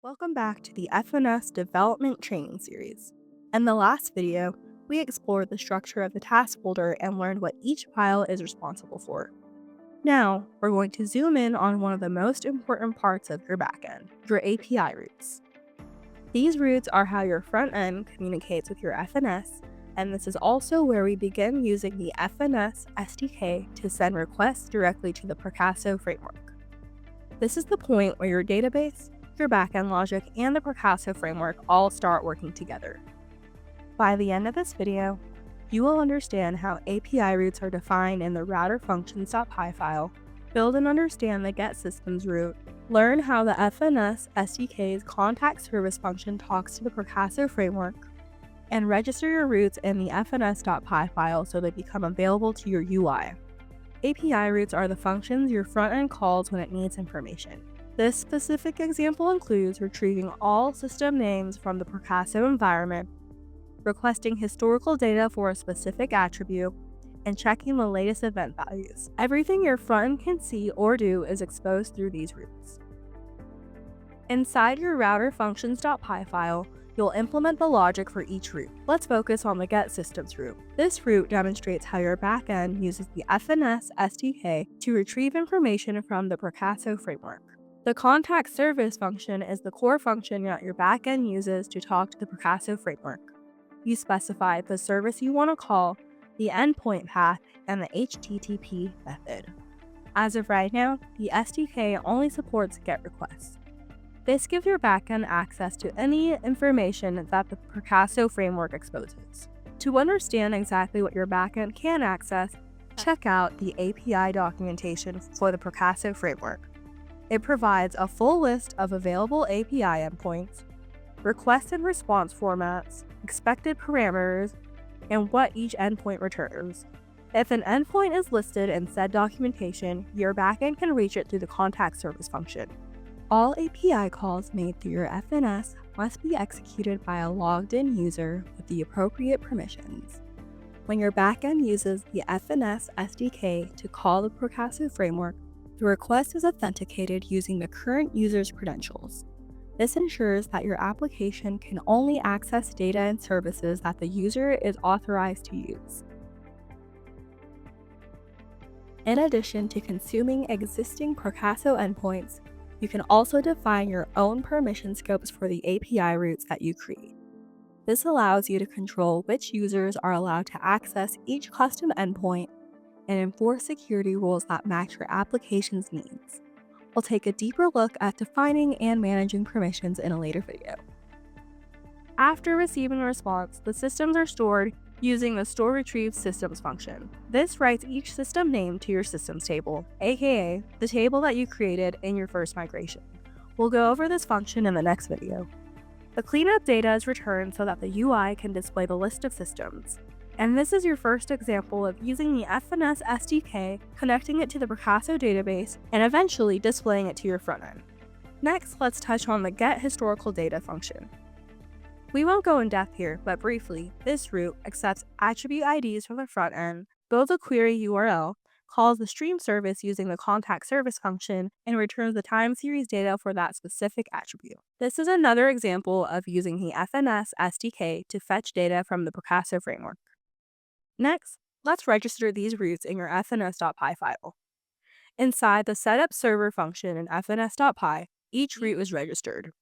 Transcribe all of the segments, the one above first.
Welcome back to the FNS Development Training Series. In the last video, we explored the structure of the task folder and learned what each file is responsible for. Now, we're going to zoom in on one of the most important parts of your backend, your API routes. These routes are how your front end communicates with your FNS, and this is also where we begin using the FNS SDK to send requests directly to the ProCaaSo framework. This is the point where your database, your backend logic, and the ProCaaSo framework all start working together. By the end of this video, you will understand how API routes are defined in the routerfunctions.py file, build and understand the getSystems route, learn how the FNS SDK's contact service function talks to the ProCaaSo framework, and register your routes in the fns.py file so they become available to your UI. API routes are the functions your front end calls when it needs information. This specific example includes retrieving all system names from the ProCaaSo environment, requesting historical data for a specific attribute, and checking the latest event values. Everything your front end can see or do is exposed through these routes. Inside your routerfunctions.py file, you'll implement the logic for each route. Let's focus on the getSystems route. This route demonstrates how your backend uses the FNS SDK to retrieve information from the ProCaaSo framework. The contact service function is the core function that your backend uses to talk to the ProCaaSo framework. You specify the service you want to call, the endpoint path, and the HTTP method. As of right now, the SDK only supports GET requests. This gives your backend access to any information that the ProCaaSo framework exposes. To understand exactly what your backend can access, check out the API documentation for the ProCaaSo framework. It provides a full list of available API endpoints, request and response formats, expected parameters, and what each endpoint returns. If an endpoint is listed in said documentation, your backend can reach it through the contact service function. All API calls made through your FNS must be executed by a logged-in user with the appropriate permissions. When your backend uses the FNS SDK to call the ProCaaSo framework, the request is authenticated using the current user's credentials. This ensures that your application can only access data and services that the user is authorized to use. In addition to consuming existing ProCaaSo endpoints, you can also define your own permission scopes for the API routes that you create. This allows you to control which users are allowed to access each custom endpoint and enforce security rules that match your application's needs. We'll take a deeper look at defining and managing permissions in a later video. After receiving a response, the systems are stored using the storeRetrieveSystems function. This writes each system name to your systems table, aka the table that you created in your first migration. We'll go over this function in the next video. The cleanup data is returned so that the UI can display the list of systems. And this is your first example of using the FNS SDK, connecting it to the ProCaaSo database, and eventually displaying it to your front end. Next, let's touch on the getHistoricalData function. We won't go in depth here, but briefly, this route accepts attribute IDs from the front end, builds a query URL, calls the stream service using the contact service function, and returns the time series data for that specific attribute. This is another example of using the FNS SDK to fetch data from the ProCaaSo framework. Next, let's register these routes in your fns.py file. Inside the setup server function in fns.py, each route is registered.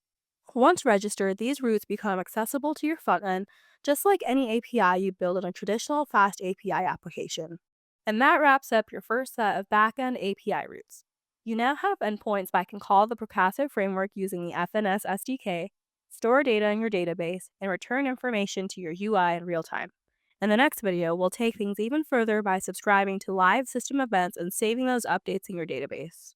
Once registered, these routes become accessible to your front end, just like any API you build in a traditional fast API application. And that wraps up your first set of backend API routes. You now have endpoints that can call the ProCaaSo framework using the FNS SDK, store data in your database, and return information to your UI in real time. In the next video, we'll take things even further by subscribing to live system events and saving those updates in your database.